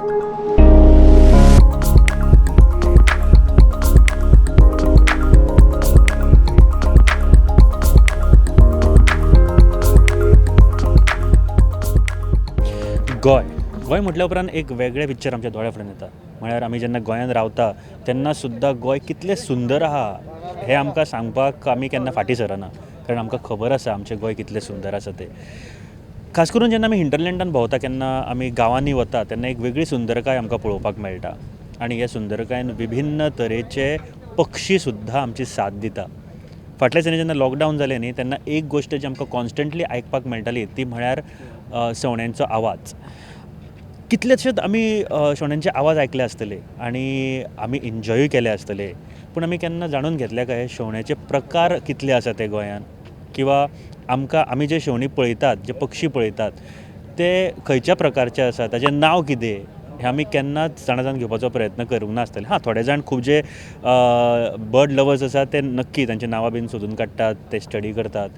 गोय गोय म्हटल्या उपरांत एक वेगळे पिक्चर आमच्या दोळ्या फुड्यान येता. म्हळ्यार आमी जेन्ना गोंयांत रावता तेन्ना सुद्दां गोंय कितलें सुंदर आहा हें आमकां सांगपाक आमी केन्ना फाटीं सरना, कारण आमकां खबर आसा आमचें गोंय कितलें सुंदर आसा तें. खास करून जेन्ना आमी हिंटरलँडान भोंवता केन्ना आमी गांवांनी वता तेन्ना एक वेगळी सुंदरकाय आमकां पळोवपाक मेळटा. आनी हे सुंदरकायेन विभिन्न तरेचे पक्षी सुद्दां आमची साथ दिता. फाटल्या दिसांनी जेन्ना लॉकडावन जालें न्ही तेन्ना एक गोश्ट जी आमकां कॉन्स्टंटली आयकपाक मेळटाली ती म्हळ्यार सवण्यांचो आवाज. कितलेशेच आमी शेवण्यांचे आवाज आयकले आसतले आनी आमी एन्जॉयूय केले आसतले, पूण आमी केन्ना जाणून घेतले काय शेवण्याचे प्रकार कितले आसा ते गोंयांत, किंवा आमी जे शेवणी पळयतात, जे पक्षी पळयतात ते खंयच्या प्रकारचे आसा, ताचें नांव कितें हें आमी केन्नाच जाणा घेवपाचो प्रयत्न करूंक नासतले. थोडे जाण खूब जे बर्ड लवर्स आसा ते नक्की तांची नांवां बीन सोदून काडटात, ते स्टडी करतात.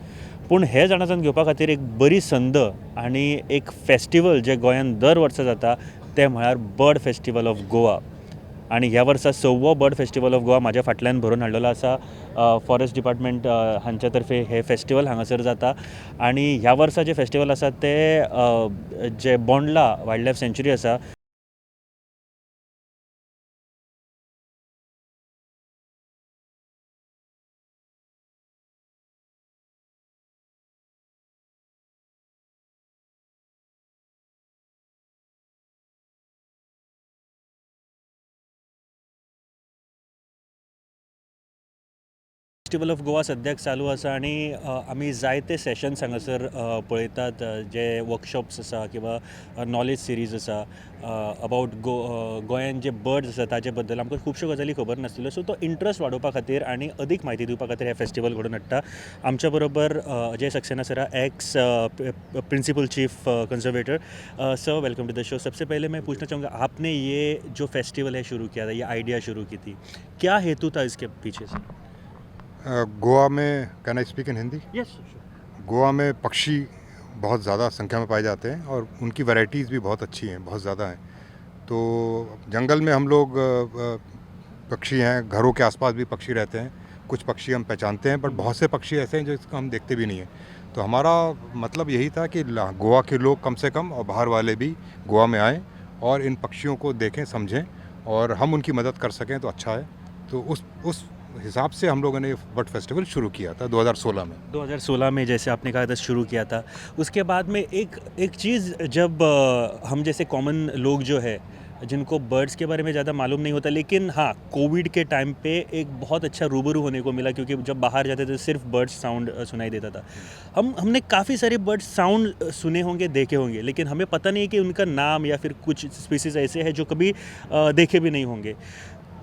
पूण हे जाणा घेवपा खातीर एक बरी संद आनी एक फेस्टिवल जे गोंयांत दर वर्सा जाता तें म्हळ्यार बर्ड फेस्टिवल ऑफ गोवा. आनी ह्या वर्सा 6वो बर्ड फेस्टिवल ऑफ गोवा म्हाज्या फाटल्यान भरून हाडलेलो आसा. फॉरेस्ट डिपार्टमेंट हांच्या तर्फे हे फेस्टिवल हांगासर जाता. आनी ह्या वर्सा जे फेस्टिवल आसा ते जे बोंडला वायल्ड लायफ सँच्युरी आसा फेस्टिवल ऑफ गोवा सद्याक चालू आसा आनी आमी जायते सेशन्स हांगासर पळयतात, जे वर्कशॉप्स आसा किंवा नॉलेज सिरीज आसा अबावट गोंयांत जे बर्ड्स आसा ताजे बद्दल आमकां खुबश्यो गजाली खबर नासलेल्यो. सो तो इंट्रस्ट वाडोवपा खातीर आनी अदीक म्हायती दिवपा खातीर हे फेस्टिवल घडोवन हाडटा. आमच्या बरोबर Ajay Saxena sir, ex principal chief conservator. Sir, welcome to the show. सबसे पहले मैं पूछना चाहूँगा, आपने ये जो फेस्टिवल है शुरू किया था, ये आइडिया शुरू की थी, क्या हेतु था इसके पीछे से? गोवा में, can I speak in Hindi? Yes. Goa में पक्षी बहुत ज़्यादा संख्या में पाए जाते हैं और उनकी वैरायटीज़ भी बहुत अच्छी हैं, बहुत ज़्यादा हैं. तो जंगल में हम लोग पक्षी हैं, घरों के आसपास भी पक्षी रहते हैं. कुछ पक्षी हम पहचानते हैं, बट बहुत से पक्षी ऐसे हैं जिसको हम देखते भी नहीं हैं. तो हमारा मतलब यही था कि गोवा के लोग कम से कम और बाहर वाले भी गोवा में आएँ और इन पक्षियों को देखें, समझें और हम उनकी मदद कर सकें तो अच्छा है. तो उस हिसाब से हम लोगों ने बर्ड फेस्टिवल शुरू किया था 2016 में. 2016 में जैसे आपने कहा था शुरू किया था. उसके बाद में एक चीज़, जब हम जैसे कॉमन लोग जो है जिनको बर्ड्स के बारे में ज़्यादा मालूम नहीं होता, लेकिन हाँ, कोविड के टाइम पे एक बहुत अच्छा रूबरू होने को मिला, क्योंकि जब बाहर जाते थे सिर्फ बर्ड्स साउंड सुनाई देता था. हमने काफ़ी सारे बर्ड्स साउंड सुने होंगे, देखे होंगे, लेकिन हमें पता नहीं कि उनका नाम या फिर कुछ स्पीसीज़ ऐसे हैं जो कभी देखे भी नहीं होंगे.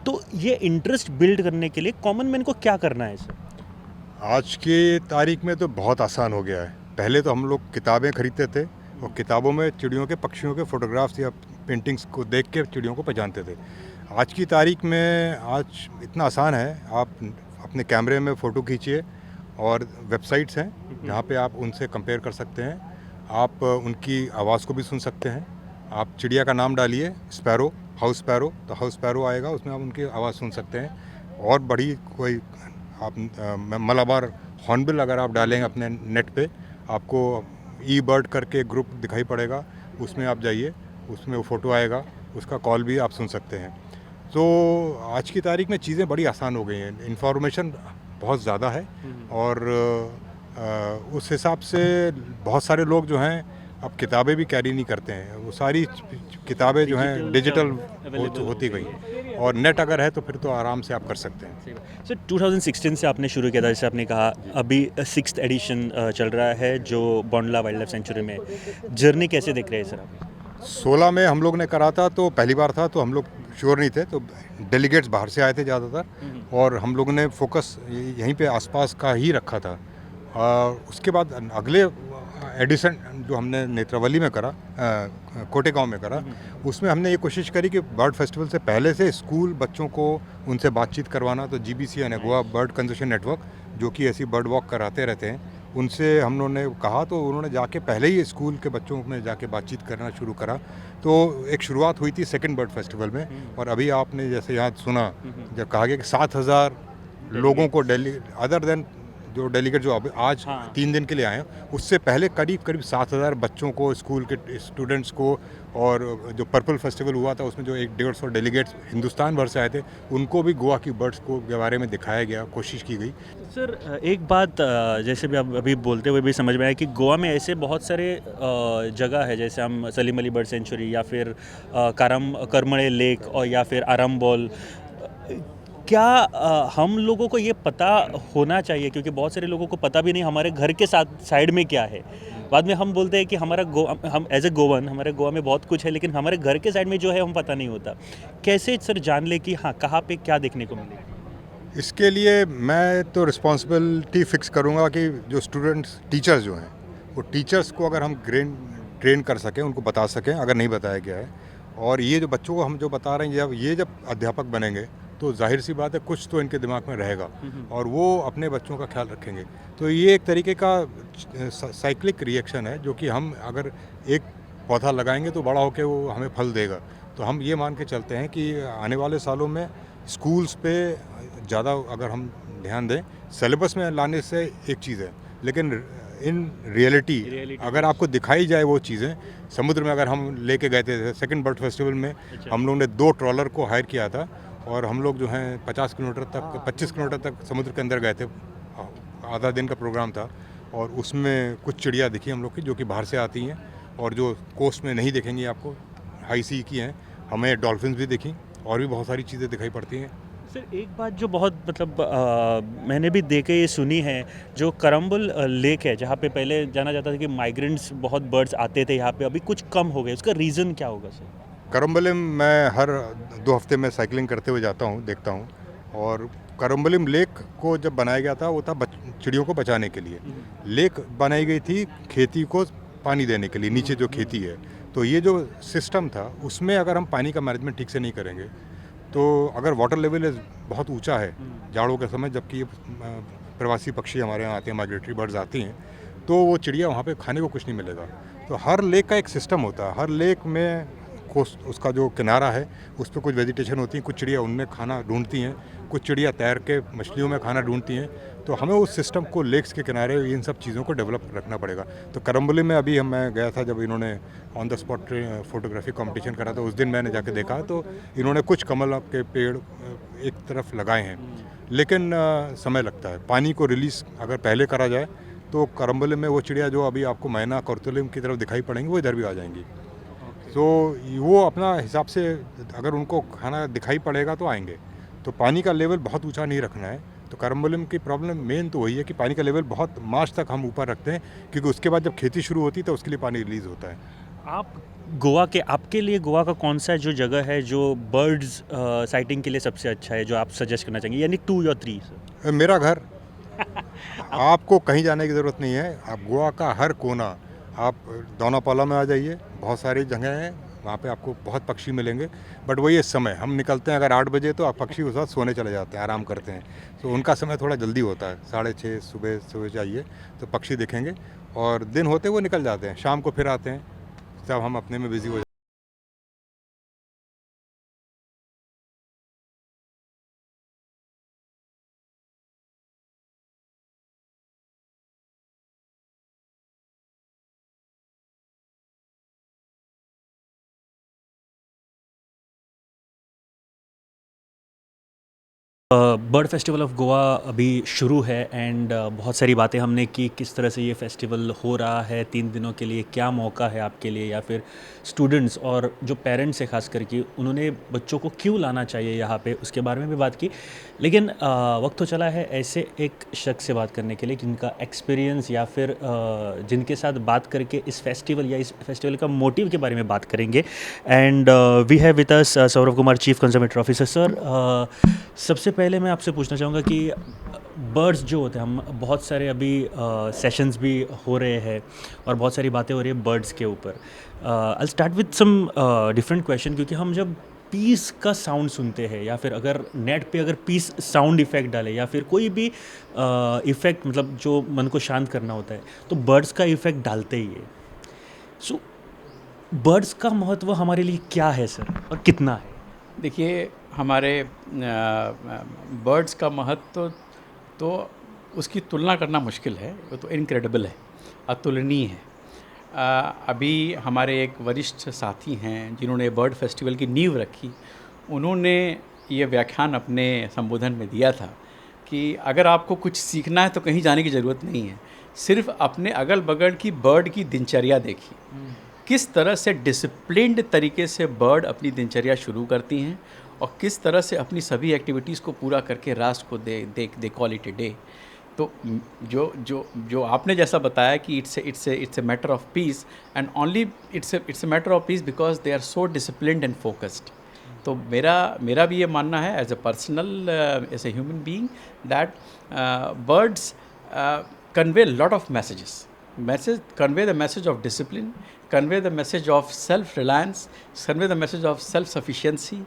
तो ये इंटरेस्ट बिल्ड करने के लिए कॉमन मैन को क्या करना है सर? आज की तारीख में तो बहुत आसान हो गया है. पहले तो हम लोग किताबें खरीदते थे और किताबों में चिड़ियों के, पक्षियों के फ़ोटोग्राफ्स या पेंटिंग्स को देख के चिड़ियों को पहचानते थे. आज की तारीख में आज इतना आसान है, आप अपने कैमरे में फ़ोटो खींचिए और वेबसाइट्स हैं जहाँ पे आप उनसे कंपेयर कर सकते हैं. आप उनकी आवाज़ को भी सुन सकते हैं. आप चिड़िया का नाम डालिए, स्पैरो, हाउस स्पैरो, तो हाउस स्पैरो आएगा, उसमें आप उनकी आवाज़ सुन सकते हैं. और बड़ी कोई आप मलाबार हॉर्नबिल अगर आप डालेंगे अपने नेट पे, आपको ई बर्ड करके ग्रुप दिखाई पड़ेगा, उसमें आप जाइए, उसमें वो फ़ोटो आएगा, उसका कॉल भी आप सुन सकते हैं. तो आज की तारीख में चीज़ें बड़ी आसान हो गई हैं, इन्फॉर्मेशन बहुत ज़्यादा है और उस हिसाब से बहुत सारे लोग जो हैं अब किताबें भी कैरी नहीं करते हैं. वो सारी किताबें जो हैं डिजिटल होती गई और नेट अगर है तो फिर तो आराम से आप कर सकते हैं. सर, 2016 से आपने शुरू किया था, जैसे आपने कहा अभी 6th एडिशन चल रहा है जो बोंडला वाइल्ड लाइफ सेंचुरी में. जर्नी कैसे देख रहे हैं सर आप? 16 में हम लोग ने करा था, तो पहली बार था तो हम लोग श्योर नहीं थे, तो डेलीगेट्स बाहर से आए थे ज़्यादातर और हम लोगों ने फोकस यहीं पे आसपास का ही रखा था. उसके बाद अगले एडिशन जो हमने नेत्रावली में करा, कोटेगांव में करा, उसमें हमने ये कोशिश करी कि बर्ड फेस्टिवल से पहले से स्कूल बच्चों को उनसे बातचीत करवाना. तो GBC यानी गोवा बर्ड कंजर्वेशन नेटवर्क, जो कि ऐसी बर्ड वॉक कराते रहते हैं, उनसे हम लोगों ने कहा तो उन्होंने जाके पहले ही स्कूल के बच्चों में जाके बातचीत करना शुरू करा। तो एक शुरुआत हुई थी सेकंड बर्ड फेस्टिवल में, और अभी आपने जैसे यहाँ सुना जब कहा गया कि 7,000 लोगों को डेली अदर देन जो डेलीगेट जो अब आज हाँ। 3 दिन के लिए आए हैं, उससे पहले करीब करीब 7,000 बच्चों को, स्कूल के स्टूडेंट्स को, और जो पर्पल फेस्टिवल हुआ था उसमें जो 150 डेलीगेट्स हिंदुस्तान भर से आए थे, उनको भी गोवा की बर्ड्स को के बारे में दिखाया गया, कोशिश की गई। सर एक बात जैसे भी आप अभी बोलते हुए भी समझ में आया कि गोवा में ऐसे बहुत सारे जगह है, जैसे हम सलीम अली बर्ड सेंचुरी या फिर करमड़े लेक और या फिर आरंबोल। क्या हम लोगों को ये पता होना चाहिए, क्योंकि बहुत सारे लोगों को पता भी नहीं हमारे घर के साथ साइड में क्या है। बाद में हम बोलते हैं कि हम एज ए गोवन हमारे गोवा में बहुत कुछ है, लेकिन हमारे घर के साइड में जो है हम पता नहीं होता। कैसे सर जान ले कि हाँ कहाँ पे क्या देखने को मिलेगा? इसके लिए मैं तो रिस्पॉन्सिबिलिटी फिक्स करूँगा कि जो स्टूडेंट्स टीचर्स जो हैं, वो टीचर्स को अगर हम ट्रेन कर सकें, उनको बता सकें अगर नहीं बताया गया है। और ये जो बच्चों को हम जो बता रहे हैं, जब अध्यापक बनेंगे तो जाहिर सी बात है कुछ तो इनके दिमाग में रहेगा, और वो अपने बच्चों का ख्याल रखेंगे। तो ये एक तरीके का साइक्लिक रिएक्शन है, जो कि हम अगर एक पौधा लगाएंगे तो बड़ा होकर वो हमें फल देगा। तो हम ये मान के चलते हैं कि आने वाले सालों में स्कूल्स पे ज़्यादा अगर हम ध्यान दें, सिलेबस में लाने से एक चीज़ है, लेकिन इन रियलिटी अगर आपको दिखाई जाए वो चीज़ें, समुद्र में अगर हम लेके गए थे सेकंड बर्ड फेस्टिवल में, हम लोग ने 2 ट्रॉलर को हायर किया था, और हम लोग जो हैं 50 किलोमीटर तक 25 किलोमीटर तक समुद्र के अंदर गए थे। आधा दिन का प्रोग्राम था, और उसमें कुछ चिड़िया दिखी हम लोग की जो कि बाहर से आती हैं, और जो कोस्ट में नहीं दिखेंगी आपको, हाई सी की हैं। हमें डॉल्फिन्स भी दिखी, और भी बहुत सारी चीज़ें दिखाई पड़ती हैं। सर एक बात जो बहुत मतलब मैंने भी देखे ये सुनी है, जो करम्बल लेक है जहाँ पे पहले जाना जाता था कि माइग्रेंट्स बहुत बर्ड्स आते थे यहाँ पे, अभी कुछ कम हो गए, उसका रीज़न क्या होगा सर? करम्बलिम मैं हर 2 हफ्ते में साइकिलिंग करते हुए जाता हूँ, देखता हूँ। और करम्बलिम लेक को जब बनाया गया था, वो था चिड़ियों को बचाने के लिए। लेक बनाई गई थी खेती को पानी देने के लिए, नीचे जो खेती है। तो ये जो सिस्टम था, उसमें अगर हम पानी का मैनेजमेंट ठीक से नहीं करेंगे, तो अगर वाटर लेवल बहुत ऊंचा है जाड़ों के समय, जबकि ये प्रवासी पक्षी हमारे यहाँ आते हैं, माइग्रेटरी बर्ड्स आती हैं, तो वो चिड़िया वहाँ पे खाने को कुछ नहीं मिलेगा। तो हर लेक का एक सिस्टम होता है, हर लेक में कोस्ट उसका जो किनारा है उस पर कुछ वेजिटेशन होती है, कुछ चिड़िया उनमें खाना ढूंढती हैं, कुछ चिड़िया तैर के मछलियों में खाना ढूंढती हैं। तो हमें उस सिस्टम को लेक्स के किनारे इन सब चीज़ों को डेवलप रखना पड़ेगा। तो करम्बली में अभी मैं गया था, जब इन्होंने on the spot photography competition करा था, उस दिन मैंने जाके देखा तो इन्होंने कुछ कमल के पेड़ एक तरफ लगाए हैं, लेकिन समय लगता है। पानी को रिलीज़ अगर पहले करा जाए तो करम्बली में वो चिड़िया जो अभी आपको मैना कौरतुलिम की तरफ दिखाई पड़ेंगी, वो इधर भी आ जाएंगी। तो वो अपना हिसाब से अगर उनको खाना दिखाई पड़ेगा तो आएंगे। तो पानी का लेवल बहुत ऊंचा नहीं रखना है। तो करम्बलिम की प्रॉब्लम मेन तो वही है कि पानी का लेवल बहुत मार्च तक हम ऊपर रखते हैं, क्योंकि उसके बाद जब खेती शुरू होती है तो उसके लिए पानी रिलीज़ होता है। आप आपके लिए गोवा का कौन सा जो जगह है जो बर्ड्स साइटिंग के लिए सबसे अच्छा है, जो आप सजेस्ट करना चाहेंगे, यानी 2 या 3 सर? मेरा घर आपको कहीं जाने की ज़रूरत नहीं है। आप गोवा का हर कोना, आप दोनापाला में आ जाइए, बहुत सारी जगह हैं, वहाँ पे आपको बहुत पक्षी मिलेंगे। बट वही है समय, हम निकलते हैं अगर 8 बजे, तो आप पक्षी उस वक्त सोने चले जाते हैं, आराम करते हैं। तो उनका समय थोड़ा जल्दी होता है, 6:30 सुबह जाइए तो पक्षी दिखेंगे, और दिन होते वो निकल जाते हैं, शाम को फिर आते हैं, तब हम अपने में बिजी हो जाते हैं। बर्ड फेस्टिवल ऑफ गोवा अभी शुरू है, एंड बहुत सारी बातें हमने की किस तरह से ये फेस्टिवल हो रहा है, 3 दिनों के लिए क्या मौका है आपके लिए, या फिर स्टूडेंट्स और जो पेरेंट्स है खास करके उन्होंने बच्चों को क्यों लाना चाहिए यहाँ पे, उसके बारे में भी बात की। लेकिन वक्त तो चला है ऐसे एक शख्स से बात करने के लिए जिनका एक्सपीरियंस या फिर जिनके साथ बात करके इस फेस्टिवल या इस फेस्टिवल का मोटिव के बारे में बात करेंगे। End we have with us Saurabh Kumar, chief conservator officer. Sir सबसे पहले मैं आपसे पूछना चाहूँगा कि बर्ड्स जो होते हैं, हम बहुत सारे अभी सेशंस भी हो रहे हैं और बहुत सारी बातें हो रही है बर्ड्स के ऊपर। I start with some different question, क्योंकि हम जब पीस का साउंड सुनते हैं या फिर अगर नेट पे अगर पीस साउंड इफ़ेक्ट डाले या फिर कोई भी इफ़ेक्ट मतलब जो मन को शांत करना होता है तो बर्ड्स का इफ़ेक्ट डालते ही है। सो बर्ड्स का महत्व हमारे लिए क्या है सर और कितना है? देखिए, हमारे बर्ड्स का महत्व तो उसकी तुलना करना मुश्किल है, वो तो इनक्रेडिबल है, अतुलनीय है। अभी हमारे एक वरिष्ठ साथी हैं जिन्होंने बर्ड फेस्टिवल की नींव रखी। उन्होंने ये व्याख्यान अपने संबोधन में दिया था कि अगर आपको कुछ सीखना है तो कहीं जाने की ज़रूरत नहीं है, सिर्फ अपने अगल बगल की बर्ड की दिनचर्या देखिए, किस तरह से डिसिप्लिन्ड तरीके से बर्ड अपनी दिनचर्या शुरू करती हैं और किस तरह से अपनी सभी एक्टिविटीज़ को पूरा करके रात को they call it a day. तो जो जो जो आपने जैसा बताया कि it's a matter of peace end only it's a matter of peace because they are so disciplined end focused. तो मेरा भी ये मानना है as a personal as a human being that birds convey a lot of convey the message of discipline, convey the message of self-reliance, convey the message of self-sufficiency,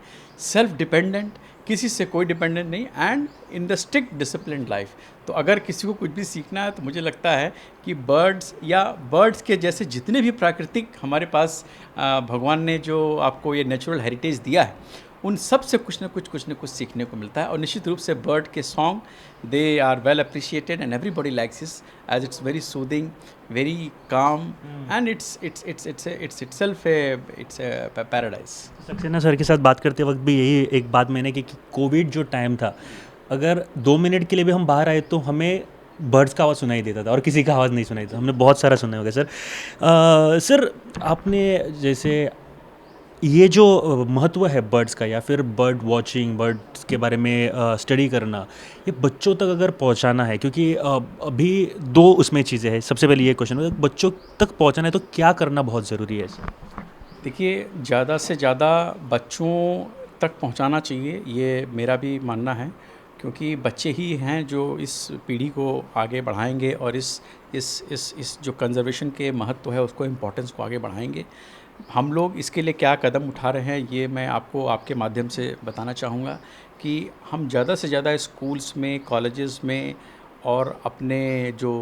self-dependent, किसी से कोई dependent नहीं and in the strict disciplined life. तो अगर किसी को कुछ भी सीखना है तो मुझे लगता है कि बर्ड्स के जैसे जितने भी प्राकृतिक हमारे पास भगवान ने जो आपको ये नेचुरल हेरिटेज दिया है उन सब से कुछ ना कुछ सीखने को मिलता है। और निश्चित रूप से बर्ड के song they are well appreciated and everybody likes this as it's very soothing, very calm and itself it's paradise. Saxena sir के साथ बात करते वक्त भी यही एक बात मैंने की कि कोविड जो टाइम था अगर 2 मिनट के लिए भी हम बाहर आए तो हमें बर्ड्स का आवाज़ सुनाई देता था और किसी का आवाज़ नहीं सुनाई देता। हमने बहुत सारा सुना होगा सर। सर आपने जैसे ये जो महत्व है बर्ड्स का या फिर बर्ड वॉचिंग, बर्ड्स के बारे में स्टडी करना, ये बच्चों तक अगर पहुंचाना है क्योंकि अभी 2 उसमें चीज़ें हैं। सबसे पहले ये क्वेश्चन बच्चों तक पहुंचाना है तो क्या करना बहुत ज़रूरी है सर? देखिए, ज़्यादा से ज़्यादा बच्चों तक पहुंचाना चाहिए, ये मेरा भी मानना है, क्योंकि बच्चे ही हैं जो इस पीढ़ी को आगे बढ़ाएंगे और इस जो कंजर्वेशन के महत्व है उसको इम्पोर्टेंस को आगे बढ़ाएंगे। हम लोग इसके लिए क्या कदम उठा रहे हैं ये मैं आपको आपके माध्यम से बताना चाहूँगा कि हम ज़्यादा से ज़्यादा स्कूल्स में, कॉलेजेस में और अपने जो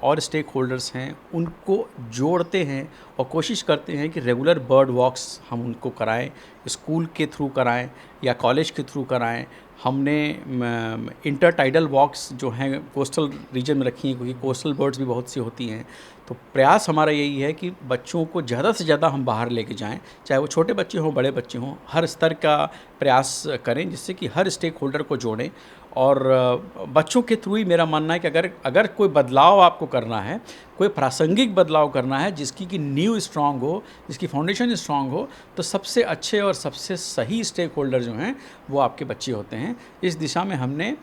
और स्टेक होल्डर्स हैं उनको जोड़ते हैं और कोशिश करते हैं कि रेगुलर बर्ड वॉक्स हम उनको कराएं, स्कूल के थ्रू कराएं या कॉलेज के थ्रू कराएं। हमने इंटर टाइडल वॉक्स जो हैं कोस्टल रीजन में रखी हैं क्योंकि कोस्टल बर्ड्स भी बहुत सी होती हैं। तो प्रयास हमारा यही है कि बच्चों को ज़्यादा से ज़्यादा हम बाहर लेके जाएं, चाहे वो छोटे बच्चे हों, बड़े बच्चे हों, हर स्तर का प्रयास करें जिससे कि हर स्टेक होल्डर को जोड़ें। और बच्चों के थ्रू ही मेरा मानना है कि अगर कोई बदलाव आपको करना है, कोई प्रासंगिक बदलाव करना है जिसकी कि नींव स्ट्रांग हो, जिसकी फाउंडेशन स्ट्रांग हो, तो सबसे अच्छे और सबसे सही स्टेक होल्डर जो हैं वो आपके बच्चे होते हैं। इस दिशा में हमने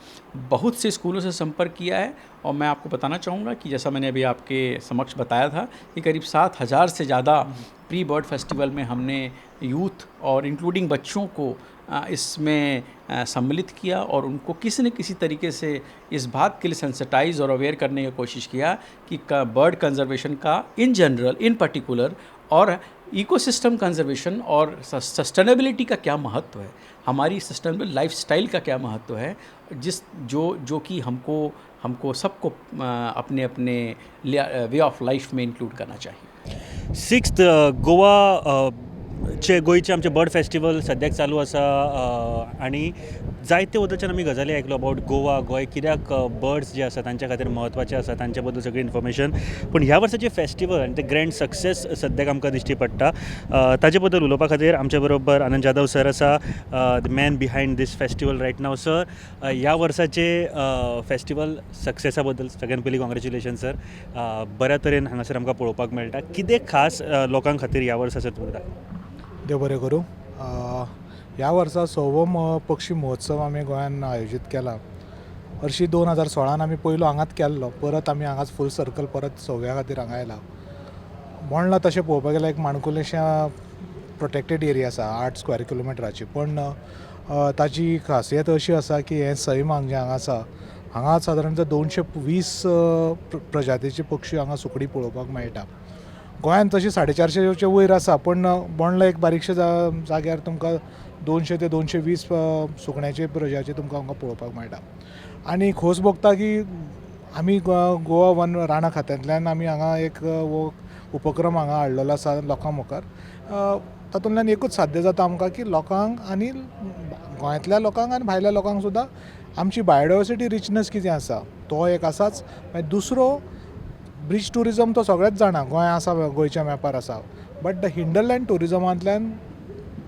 बहुत से स्कूलों से संपर्क किया है और मैं आपको बताना चाहूँगा कि जैसा मैंने अभी आपके समक्ष बताया था कि करीब 7,000 से ज़्यादा प्री बर्ड फेस्टिवल में हमने यूथ और इंक्लूडिंग बच्चों को इसमें सम्मिलित किया और उनको किसी न किसी तरीके से इस बात के लिए सेंसिटाइज और अवेयर करने की कोशिश किया कि बर्ड कंजर्वेशन का इन जनरल, इन पर्टिकुलर और इकोसिस्टम कंजर्वेशन और सस्टेनेबिलिटी का क्या महत्व है, हमारी सस्टेनेबल लाइफस्टाइल का क्या महत्व है, जो कि हमको सबको अपने अपने वे ऑफ लाइफ में इंक्लूड करना चाहिए। 6th गोवा गोंयचे आमचे बर्ड फेस्टिवल सद्याक चालू आसा आनी जायते वतनच्यान आमी गजाली आयकलो अबावट गोवा, गोंय कित्याक बर्ड्स जे आसा तांच्या खातीर म्हत्वाचे आसा, तांच्या बद्दल सगळी इन्फॉर्मेशन। पूण ह्या वर्साचें फेस्टिवल आनी ते ग्रँड सक्सेस सद्याक आमकां दिश्टी पडटा। ताजे बद्दल उलोवपा खातीर आमचे बरोबर आनंद जाधव सर आसा, the man behind this festival right नाव। सर, ह्या वर्साचे फेस्टिवल सक्सेसा बद्दल सगळ्यान पयलीं कॉंग्रेच्युलेशन सर। बऱ्या तरेन हांगासर आमकां पळोवपाक मेळटा, कितें खास लोकां खातीर ह्या वर्सा सर तुमकां? देव बरें करूं। ह्या वर्सा 6वो पक्षी महोत्सव आमी गोंयान आयोजीत केला। हरशीं 2016 आमी पयलो हांगाच केल्लो, परत आमी हांगाच फूल सर्कल परत 6व्या खातीर हांगा येयला। बोंडला तशें पळोवपाक गेल्यार एक माणकुलेंशें प्रोटेक्टेड एरिया आसा 8 स्क्वेअर किलोमिटराची, पण ताची खासियत अशी आसा की हें सैमांग जें हांगा आसा, हांगा सादारणतः 220 प्रजातीचे पक्षी हांगा सुकडी पळोवपाक मेळटा। गोंयान तशी 450च्या वयर आसा, पण बोंडला एक बारीकशे जाग्यार तुमकां 200 ते 220 सुकण्याचे प्रजाती तुमकां हांगा पळोवपाक मेळटा. आनी खोस भोगता की आमी गोवा वन राणा खात्यांतल्यान आमी हांगा एक हो उपक्रम हांगा हाडलेलो आसा लोकां मुखार. तातूंतल्यान एकूच साध्य जाता आमकां की लोकांक आनी गोंयांतल्या लोकांक आनी भायल्या लोकांक सुद्दां आमची बायोडायवर्सिटी रिचनस कितें आसा तो एक आसाच. मागीर दुसरो ब्रीज टुरिजम तो सगळेच जाणा गोंय आसा, गोंयच्या मॅपार आसा. बट द हिंडरलँड टुरिजमांतल्यान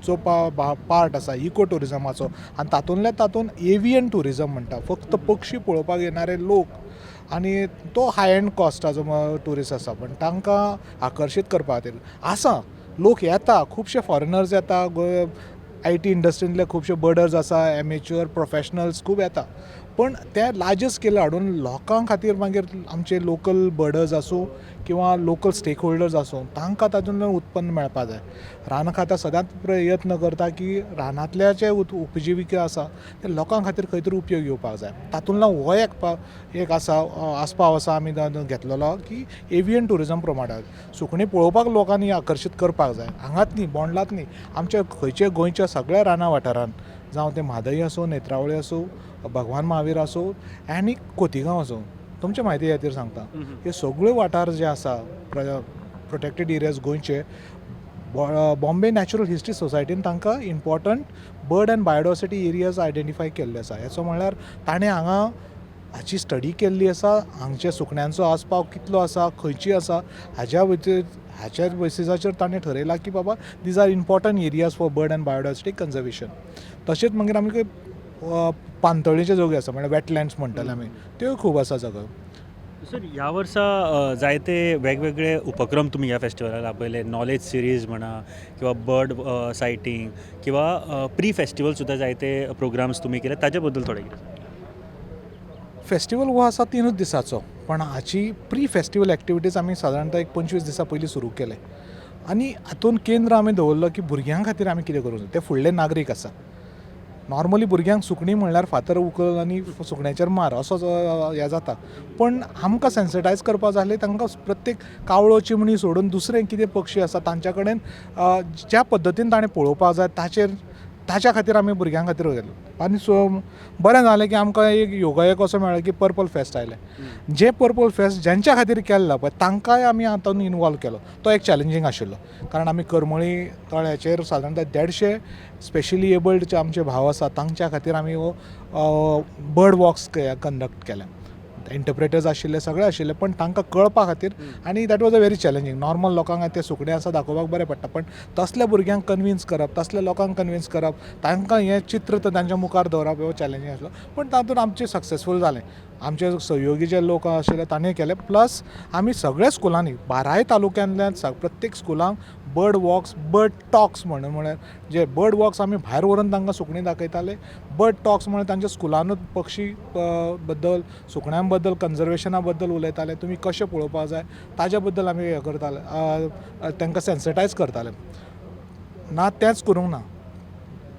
जो पार्ट आसा इको टुरिजमाचो आनी तातूंत एवियन टुरिजम म्हणटा, फक्त पक्षी पळोवपाक येणारे लोक, आनी तो हाय एंड कॉस्टाचो टुरिस्ट आसा. पण तांकां आकर्शीत करपा खातीर आसा लोक येता, खुबशे फॉरेनर्स येता, IT इंडस्ट्रींतले खुबशे बर्डर्स आसा, एमेच्युअर प्रोफेशनल्स खूब येता. पण ते लार्ज स्केल हाडून लोकां खातीर मागीर आमचे लोकल बर्डर्स आसूं किंवा लोकल स्टेक होल्डर्स आसूं तांकां तातूंतल्यान उत्पन्न मेळपाक जाय. रान खाता सदांच प्रयत्न करता की रानांतल्या जे उपजिविका आसा ते लोकां खातीर खंय तरी उपयोग येवपाक जाय. तातूंतल्यान हो एक आसा आस्पाव आसा आमी घेतलेलो की एवियन टुरिजम प्रमोट. सुकणीं पळोवपाक लोकांनी आकर्शीत करपाक जाय. हांगाच न्ही, बोंडलाच न्ही, आमच्या खंयचे गोंयच्या सगळ्या राना वाठारांत, जावं ते म्हादय आसूं, नेत्रावळी आसूं, भगवान महावीर आसूं आनी खोतीगांव आसूं, तुमच्या म्हायती खातीर सांगता, हे सगळे वाठार जे आसा प्रोटेक्टेड एरियाज गोंयचे, बॉम्बे नॅचरल हिस्ट्री सोसायटीन तांकां important bird and biodiversity areas identify केल्ले आसा. हेचो म्हणल्यार ताणें हांगा हाची स्टडी केल्ली आसा, हांगच्या सुकण्यांचो आस्पाव कितलो आसा, खंयची आसा, हाच्या बेसिसाचेर ताणें ठरयलां की बाबा these are important areas for bird and biodiversity conservation. तशेंच मागीर आमी पानतळीचे जोगे आसा, म्हळ्यार वेटलँड्स म्हणटाले आमी, त्यो खूब आसा जागो. सर, ह्या वर्सा जायते वेगवेगळे उपक्रम तुम्ही ह्या फेस्टिवलाक आपयले. नॉलेज सिरीज म्हणा किंवा बर्ड सायटींग किंवा प्री फेस्टिवल सुद्दां जायते प्रोग्राम्स तुम्ही केले, ताजे बद्दल थोडें कितें? फेस्टिवल हो आसा 3 दिसाचो, पण हाची प्री फेस्टिवल एक्टिविटीज आमी सादारणता एक 25 दिसां पयलीं सुरू केले. आनी हातूंत केंद्र आमी दवरलो की भुरग्यां खातीर आमी कितें करूं. ते फुडले नागरीक आसा. नॉर्मली भुरग्यांक सुकणीं म्हणल्यार फातर उखल आनी सुकण्याचेर मार असो हें जाता. पण आमकां सेन्सिटायज करपा जाय आसलें तांकां प्रत्येक कावळो चिमणी सोडून दुसरें कितें पक्षी आसा तांच्या कडेन ज्या पद्दतीन ताणें पळोवपाक जाय ताच्या खातीर आमी भुरग्यां खातीर गेलो. आनी बरें जालें की आमकां एक योगायोग असो मेळ्ळो की पर्पल फेस्ट आयलें. जे पर्पल फेस्ट ज्यांच्या खातीर केल्लो पळय तांकांय आमी तातूंत इनवॉल्व केलो. तो एक चॅलेंजींग आशिल्लो, कारण आमी करमळी तळ्याचेर सादारणता 150 स्पेशली एबल्ड आमचे भाव आसा तांच्या खातीर आमी हो बर्ड वॉक्स कंडक्ट केले. इंटरप्रेटर्स आशिल्ले, सगळे आशिल्ले, पण तांकां कळपा खातीर. आनी that was a very challenging. Normal लोकांक ते सुकणें आसा दाखोवपाक बरें पडटा, पण तसल्या भुरग्यांक कन्विन्स करप, तसल्या लोकांक कन्विन्स करप, तांकां हें चित्र तांच्या मुखार दवरप हो चॅलेंजींग आसलो. पण तातूंत आमचें सक्सेसफूल जालें. आमचे सहयोगी जे लोक आशिल्ले ताणें केले. प्लस आमी सगळ्या स्कुलांनी 12 तालुक्यांतल्या प्रत्येक स्कुलांक बर्ड वॉक्स, बर्ड टॉक्स म्हळ्यार जे बर्ड वॉक्स आमी भायर व्हरून तांकां सुकणीं दाखयताले. बर्ड टॉक्स म्हळ्यार तांच्या स्कुलानूच पक्षी बद्दल, सुकण्यां बद्दल, कन्जर्वेशना बद्दल उलयताले. तुमी कशें पळोवपाक जाय ताज्या बद्दल आमी हें करताले, तांकां सेन्सिटायज करताले. ना तेंच करूंक ना,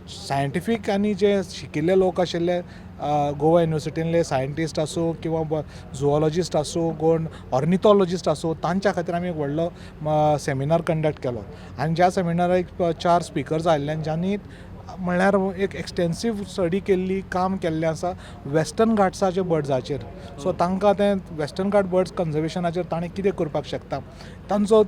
सायंटिफीक आनी जे शिकिल्ले लोक आशिल्ले गोवा युनिवर्सिटींतले सायंटिस्ट आसूं किंवा झुऑलॉजिस्ट आसूं, कोण ऑर्निथॉलॉजिस्ट आसूं, तांच्या खातीर आमी एक व्हडलो सेमिनार कंडक्ट केलो. आनी ज्या सेमिनाराक 4 स्पिकर्स आयिल्ले, ज्यांनी म्हणल्यार एक एक्सटेन्सीव स्टडी केल्ली, काम केल्लें आसा वेस्टर्न घाट्साच्या बर्ड्साचेर. सो तांकां तें वेस्टर्न घाट बर्ड्स कन्जर्वेशनाचेर ताणें कितें करपाक शकता, तांचो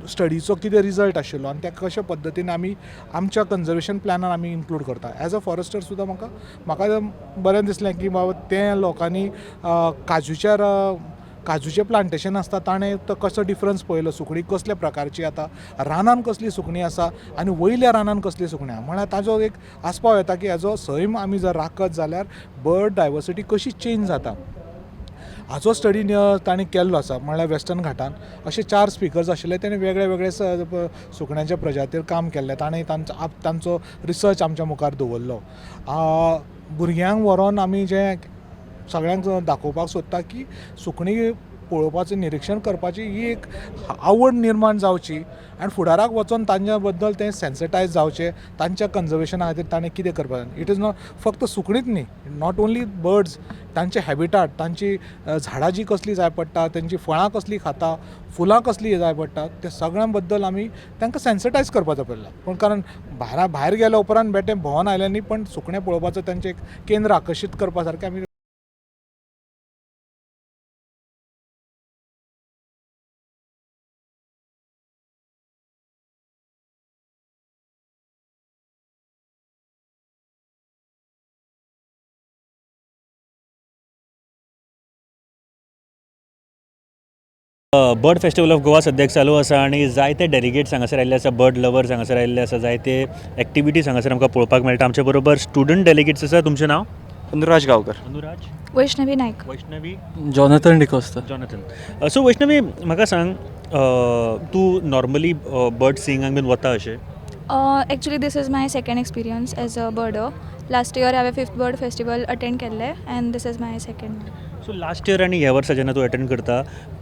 स्टडीचो कितें रिजल्ट आशिल्लो आनी ते कशे पद्दतीन आमी आमच्या कन्जर्वेशन प्लॅनान आमी इन्क्लूड करता. एज अ फॉरेस्टर सुद्दां म्हाका बरें दिसलें की बाबा ते लोकांनी काजूचें प्लांटेशन आसता ताणें तो कसो डिफरन्स पळयलो. सुकणी कसल्या प्रकारची आतां, रानान कसली सुकणी आसा आनी वयल्या रानान कसली सुकणी आसा. म्हळ्यार ताजो एक आस्पाव येता की हेजो सैम आमी जर राखत जाल्यार बर्ड डायवर्सिटी कशी चेंज जाता हाचो स्टडी ताणें केल्लो आसा. म्हळ्यार वेस्टर्न घाटान अशे 4 स्पिकर्स आशिल्ले, ताणें वेगळे वेगळे सुकण्यांच्या प्रजातीर काम केल्लें. ताणें तांचो रिसर्च आमच्या मुखार दवरलो. भुरग्यांक व्हरोन आमी जें सगळ्यांक दाखोवपाक सोदता की सुकणीं पळोवपाचें निरीक्षण करपाची ही एक आवड निर्माण जावची आनी फुडाराक वचून तांच्या बद्दल तें सेन्सिटायज जावचें, तांच्या कन्जर्वेशना खातीर ताणें कितें करपाचें. इट इज नॉट फक्त सुकणीच न्ही, नॉट ओन्ली बर्ड्स, तांचे हॅबिटाट, तांची झाडां जी कसली जाय पडटा, तांची फळां कसली खाता, फुलां कसली जाय पडटा, त्या सगळ्यां बद्दल आमी तांकां सेन्सिटायज करपाचो पडला. पूण कारण भायर गेल्या उपरांत बेटे भोंवन आयल्यांनी पण सुकणें पळोवपाचो तांचें एक केंद्र आकर्शीत करपा सारकें आमी बर्ड फेस्टिवल ऑफ गोवा सद्याक चालू आसा आनी जायते डेलिगेट्स हांगासर आयिल्ले आसा, बर्ड लवर्स हांगासर आयिल्ले आसा, जायते एक्टिविटीज हांगासर आमकां पळोवपाक मेळटा. आमचे बरोबर स्टुडंट डेलिगेट्स आसा. तुमचें नांव? Anuraj Gaonkar. Anuraj. Vaishnavi Naik. Vaishnavi. Jonathan D'Costa. Jonathan. So Vaishnavi, म्हाका सांग, तूं नॉर्मली बर्ड सिंगांक बीन वता अशें? Actually this is my second experience as a birder. Last year हांवें 5th bird festival attend केल्लें and this is my second. So last year आनी ह्या वर्सा जेन्ना तूं अटेंड करता,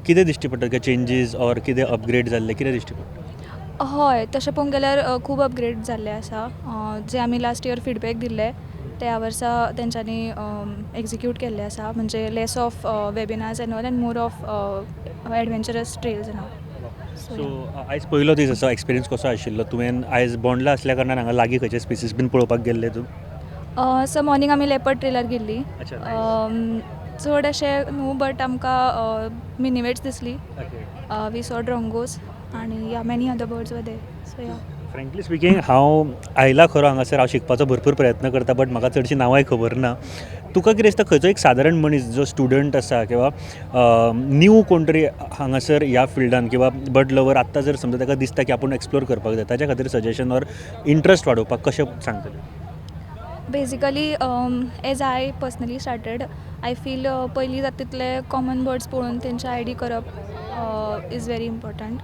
कितें दिश्टी पडटा? काय चेंजीस ऑर कितें अपग्रेड जाल्ले, कितें दिश्टी पडटा? हय, तशें पळोवंक गेल्यार खूब अपग्रेड जाल्ले आसा. जे आमी लास्ट इयर फीडबॅक दिल्ले ते ह्या वर्सा तेंच्यांनी एक्झिक्यूट केल्ले आसा. म्हणजे less of webinars and all and more of adventurous trails and all. So आयज पयलो दीस आसा, एक्सपिरियन्स कसो आशिल्लो? तुवें आयज बोंडला असल्या कारणान हांगा लागीं खंयचे स्पिसीस बीन पळोवपाक गेल्ले तूं? सो मॉर्निंग आमी लेपर्ड ट्रेलार गेल्ली. अच्छा, चड अशें न्हू, बट आमकां मिनिवेट्स दिसली. वी सॉ ड्रोंगोज आनी या many other birds were there. So yeah. Frankly speaking, हांव आयला खरो हांगासर, हांव शिकपाचो भरपूर प्रयत्न करता, बट म्हाका चडशीं नांवांय खबर ना. तुका कितें दिसता, खंयचो एक सादारण मनीस जो स्टुडंट आसा किंवा न्यू कोण तरी हांगासर ह्या फिल्डान किंवा बर्ड लवर आत्तां जर समजा ताका दिसता की आपूण एक्सप्लोर करपाक जाय, ताच्या खातीर सजेशन ऑर इंट्रस्ट वाडोवपाक कशें सांगतलें? Basically as I personally started, I feel पयलीं जाता तितले कॉमन बर्ड्स पळोवन तेंचे आयडी करप इज व्हेरी इम्पॉर्टंट.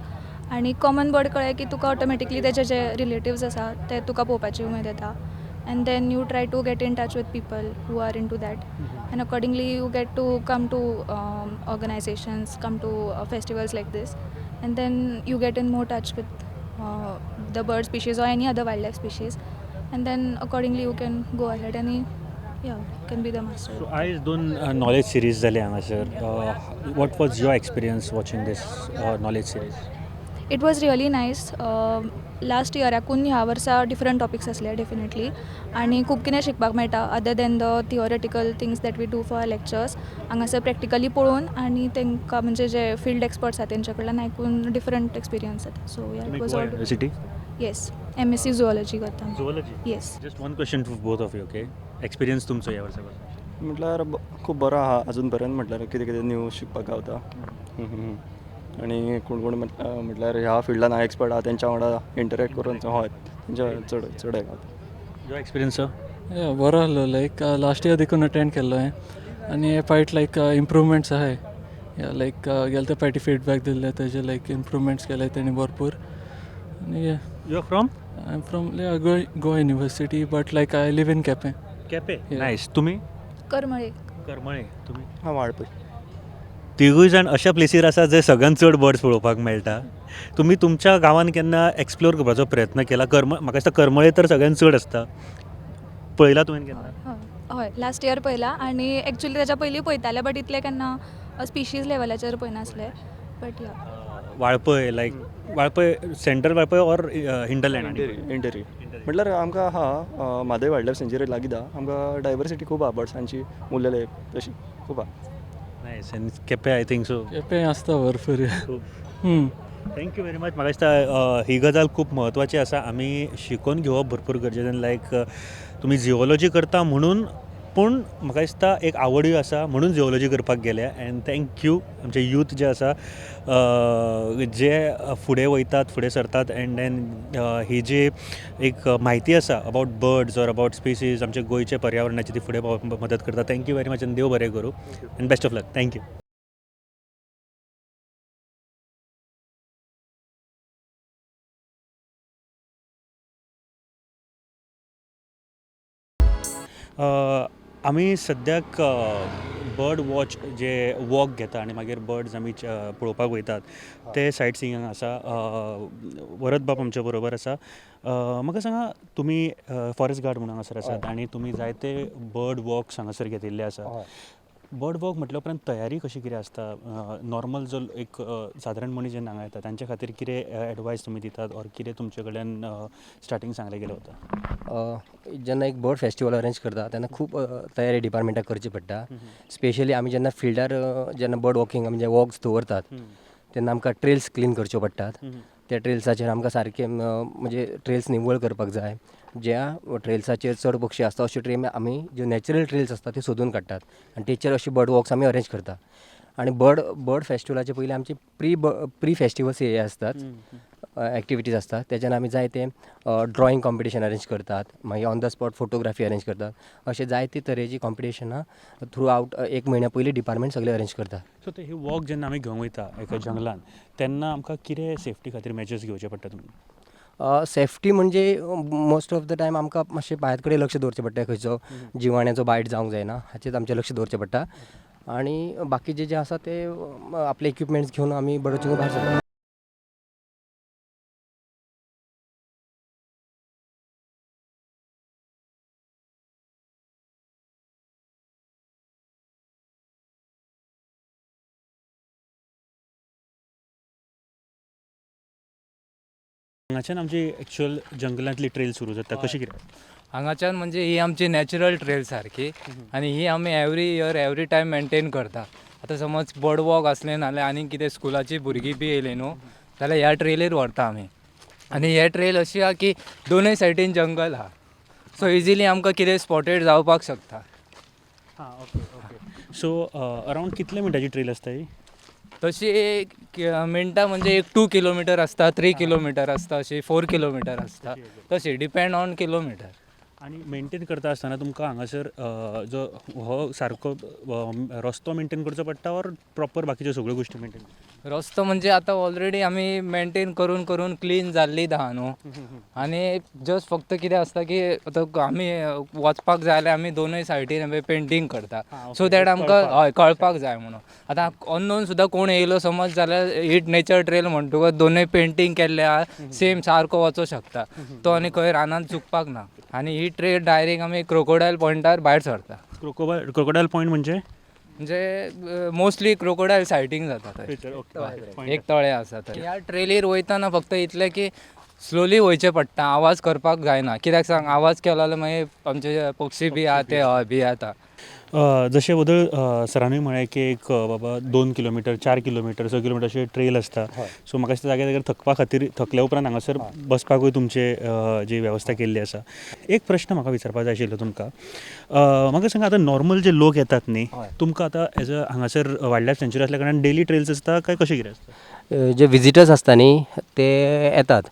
आनी कॉमन बर्ड कळ्ळें की तुका ऑटोमॅटिकली तेजे जे रिलेटिव्स आसा ते तुका पळोवपाची उमेद येता. And then you try to get in touch with people who are into that, and accordingly you get to come to organisations, come to festivals like this, and then you get in more touch with the bird species or any other wildlife species, and then accordingly you can go ahead and you can be the master. So आयज 2 knowledge series जाले हांगासर. What was your experience watching this knowledge series? It was really nice. Last इयराकून ह्या वर्सा different topics आसले definitely, आनी खूब कितें शिकपाक मेळटा other than the theoretical things that we do for lectures. हांगासर प्रॅक्टिकली पळोवन आनी तांकां म्हणजे जे फिल्ड एक्सपर्ट्स आसा तेंचे कडल्यान आयकून डिफरंट एक्सपिरियन्स जाता. So yeah, it was all university? Yes, MSc zoology करता. Zoology? Yes. Just one question to both of you. Okay, experience तुमचो ह्या वर्साचो? म्हटल्यार खूब बरो आहा अजून पर्यंत. म्हटल्यार कितें कितें न्यू शिकपाक गावता. आनी कोण कोण म्हटल्यार ह्या फिल्डान हांव एक्सपर्ट आहा तेंच्या वांगडा इंटरेक्ट करून हय तेंच्या चड हे गावता. Your experience? बरो आहलो. लायक लास्ट इयर देखून अटेंड केल्लो हांवें, आनी हे फायट लायक इम्प्रूवमेंट्स आहाय. लायक गेले ते फायटी फीडबॅक दिल्ले तेजे लायक इम्प्रूवमेंट्स केले तेणी भरपूर. आनी you are from? I am from Goa university, but like I live in Quepem. Quepem? Nice. तुमी? करमळे. करमळे. तुमी? हांव वाळपय. तिगूय जाण अशा प्लेसीर आसा जे सगळ्यान चड बर्ड्स पळोवपाक मेळटा. तुमी तुमच्या गांवान केन्ना एक्सप्लोर करपाचो प्रयत्न केला? म्हाका दिसता करमळे तर सगळ्यान चड आसता. पळयला तुवें केन्ना? हय, लास्ट इयर पळयला, आनी एक्चुली तेच्या पयलीं पळयताले, बट इतले केन्ना स्पिशीज लेवलाचेर पळयनासले. But yeah, Valpoi, like Valpoi central Valpoi or hinterland? Interior म्हटल्यार आमकां आहा म्हादय वायल्ड लायफ सँच्युरी लागीं आहा. आमकां डायवर्सिटी खूब आहा बर्ड्सांची, मुल्लेले तशी खूब आहा. नायस. आनी Quepem I think so Quepem आसता भरपूर. Thank you very much. म्हाका दिसता ही गजाल खूब म्हत्वाची आसा. आमी शिकून घेवप भरपूर गरजेचें. लायक तुमी जिओलॉजी करता म्हणून, पूण म्हाका दिसता एक आवडूय आसा म्हणून जिओलॉजी करपाक गेले. End thank you. आमचे यूथ जे आसा जे फुडें वयतात, फुडें सरतात, एंड देन ही जी एक म्हायती आसा about birds or about species आमच्या गोंयच्या पर्यावरणाची ती फुडें पावोवपाक मदत करता. थँक्यू व्हेरी मच, आनी देव बरें करूं, end best of luck. Thank you. आमी सद्याक बर्ड वॉच जे वॉक घेता आनी मागीर बर्ड्स आमी पळोवपाक वयतात ते सायट सिंगांग आसा. वरद बाब आमच्या बरोबर आसा. म्हाका सांगा, तुमी फॉरेस्ट गार्ड म्हणून हांगासर आसात आनी तुमी जायते बर्ड वॉक्स हांगासर घेतिल्ले आसा. बर्ड वॉक म्हटल्या उपरांत तयारी कशी कितें आसता? नॉर्मल जो एक सादारण मनीस जेन्ना हांगा येता तांच्या खातीर कितें एडवायस तुमी दितात ऑर कितें तुमचे कडल्यान स्टार्टींग सांगलें गेलें वता? जेन्ना एक बर्ड फेस्टिवल अरेंज करता तेन्ना खूब तयारी डिपार्टमेंटाक करची पडटा. स्पेशली आमी जेन्ना फिल्डार जेन्ना बर्ड वॉकिंग आमी जे वॉक्स दवरतात तेन्ना आमकां ट्रेल्स क्लीन करच्यो पडटात. त्या ट्रेल्साचेर आमकां सारके म्हणजे ट्रेल्स निवळ करपाक जाय. ज्या ट्रेल्साचेर चड पक्षी आसता अश्यो ट्रेल आमी ज्यो नॅचरल ट्रेल्स आसता त्यो सोदून काडटात आनी तेचेर अशी बर्ड वॉक्स आमी अरेंज करता. आनी बर्ड फेस्टिवलाचे पयलीं आमची प्री फेस्टिवल्स हे आसतात, एक्टिविटीज आसतात. तेच्यान आमी जायते ड्रॉइंग कॉम्पिटिशन अरेंज करतात, मागीर on the spot photography arrange करतात. अशे जायते तरेची कॉम्पिटिशनां थ्रू आवट एक म्हयन्या पयलीं डिपार्टमेंट सगळे अरेंज करता. सो ते ही वॉक जेन्ना आमी घेवंक वयता एका जंगलान तेन्ना आमकां कितें सेफ्टी खातीर मेजर्स घेवचे पडटा तुमी? सेफ्टी म्हणजे मोस्ट ऑफ द टायम आमकां मातशें भायर कडेन लक्ष दवरचें पडटा, खंयचो जिवाण्याचो बायट जावंक जायना हाचेर आमचें लक्ष दवरचें पडटा. आनी बाकीचे जे आसा ते आपले इक्विपमेंट्स घेवन आमी बर्ड वॉचिंगेक भायर सरता. हांगाच्यान आमची एक्चुअल जंगलांतली ट्रेल सुरू जाता, कशी कितें? हांगाच्यान म्हणजे ही आमची नॅचरल ट्रेल सारकी आनी ही आमी every year every time maintain करता. आतां समज बर्ड वॉक असलें नाल्यार आनी कितें स्कुलाची भुरगीं बी येयली न्हू जाल्यार ह्या ट्रेलीर व्हरता आमी. आनी हे ट्रेल अशी आहा की दोनूय सायडीन जंगल आहा, सो इजिली आमकां कितें स्पॉटेड जावपाक शकता. हां, ओके ओके. सो अरावंड कितले मिनटाची ट्रेल आसता ही? तशी एक मिनटां म्हणजे एक 2 किलोमिटर आसता, 3 किलोमिटर आसता, अशी 4 किलोमिटर आसता, तशी डिपेंड ऑन किलोमिटर. आनी मेंटेन करता आसतना तुमकां हांगासर जो हो सारको रस्तो मेंटेन करचो पडटा ऑर प्रॉपर बाकीच्यो सगळ्यो गोश्टी मेंटेन? रस्तो म्हणजे आतां ऑलरेडी आमी मेंटेन करून करून क्लीन जाल्लीच आहा न्हू. आनी जस्ट फक्त कितें आसता की आतां आमी वचपाक जाय जाल्यार आमी दोनूय सायडीन पेंटींग करता, सो दॅट आमकां हय कळपाक जाय म्हणून. आतां अननोन सुद्दां कोण येयलो समज जाल्यार ही नेचर ट्रेल म्हणटकच दोनूय पेंटींग केल्ले आहा सेम सारको वचूं शकता तो आनी खंय रानांत चुकपाक ना. आनी ही ट्रेल डायरेक्ट आमी क्रोकोडायल पॉयंटार भायर सरता. क्रोकोडायल पॉयंट म्हणजे मोस्टली क्रोकोडायल सायटींग जाता थंय. एक तळे आसा थंय. ह्या ट्रेलीर वयताना फक्त इतलें की स्लोली वयचें पडटा, आवाज करपाक जायना. कित्याक सांग, आवाज केलो जाल्यार मागीर आमचे पक्षी बी आहा ते भियेता. जशें वदळ सरांनी म्हळें की एक बाबा 2 किलोमिटर 4 किलोमिटर 6 किलोमिटर अशी ट्रेल आसता. सो म्हाका दिसता जाग्यार जाग्यार थकपा खातीर थकल्या उपरांत हांगासर बसपाकूय तुमचे जी वेवस्था केल्ली आसा. एक प्रश्न म्हाका विचारपाक जाय आशिल्लो तुमकां. म्हाका सांगा, आतां नॉर्मल जे लोक येतात न्ही, तुमकां आतां एज अ हांगासर वायल्ड लायफ सँच्युरी आसल्या कारणान डेली ट्रेल्स आसता काय कशें कितें आसता? जे विजिटर्स आसता न्ही ते येतात,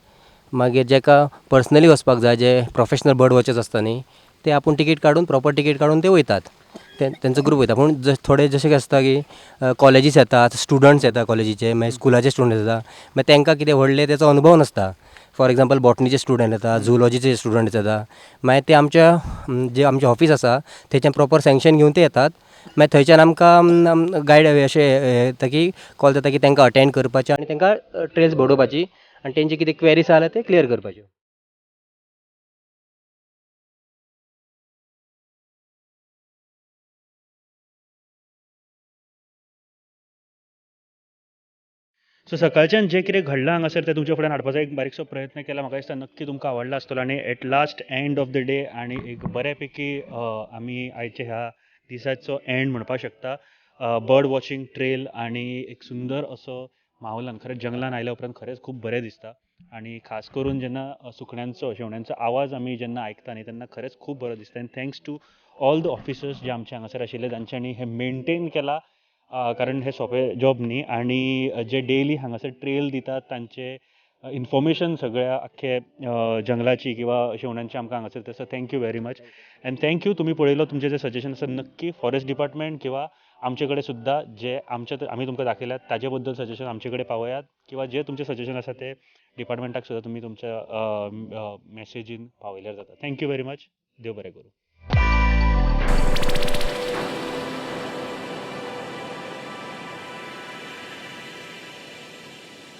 मागीर जेका पर्सनली वचपाक जाय, जे प्रोफेशनल बर्ड वॉचर्स आसता न्ही ते आपूण टिकेट काडून प्रॉपर टिकेट काडून ते वयतात, तेंचो ग्रूप वयता. पूण थोडे जशें आसता की कॉलेजीस येतात, स्टुडंट्स येता कॉलेजीचे, मागीर स्कुलाचे स्टुडंट येता, मागीर तांकां कितें व्हडले तेचो अनुभव नासता. फॉर एग्जाम्पल बॉटनीचे स्टुडंट येता, झुलॉजीचे स्टुडंट येता, मागीर ते आमच्या जे आमचें ऑफीस आसा थंयच्यान प्रॉपर सँक्शन घेवन ते येतात. मागीर थंयच्यान आमकां गायड अशें येता की कॉल जाता की तांकां अटेंड करपाचें आनी तांकां ट्रेल्स बडोवपाची आनी तेंचे कितें क्वेरीज आसा ते क्लियर करपाच्यो. सो सकाळच्यान जें कितें घडलां हांगासर तें तुमच्या फुड्यान हाडपाचो एक बारीकसो प्रयत्न केला. म्हाका दिसता नक्की तुमकां आवडला आसतलो आनी at last end of the day आनी एक बऱ्या पैकी आमी आयच्या ह्या दिसाचो एंड म्हणपाक शकता. बर्ड वॉचिंग ट्रेल आनी एक सुंदर असो माहोलान खरेंच जंगलान आयल्या उपरांत खरेंच खूब बरें दिसता. आनी खास करून जेन्ना सुकण्यांचो शेवण्यांचो आवाज आमी जेन्ना आयकता न्ही तेन्ना खरेंच खूब बरो दिसता. आनी thanks to all the officers जे आमचे हांगासर आशिल्ले तांच्यांनी हें मेंटेन केलां, कारण हे सोंपें जॉब न्ही. आनी जे डेली हांगासर ट्रेल दितात तांचे इन्फॉर्मेशन सगळ्या आख्खे जंगलाची किंवा शेवण्यांची आमकां हांगासर तसो thank you very much. And thank you तुमी पळयलो. तुमचे जे सजेशन आसा नक्की फॉरेस्ट डिपार्टमेंट किंवा आमचे कडेन सुद्दां जे आमी तुमकां दाखयल्यात ताजे बद्दल सजेशन आमचे कडेन पावयात, किंवा जे तुमचे सजेशन आसा ते डिपार्टमेंटाक सुद्दां तुमी तुमच्या मॅसेजीन पावयल्यार जाता. Thank you very much. देव बरें करूं.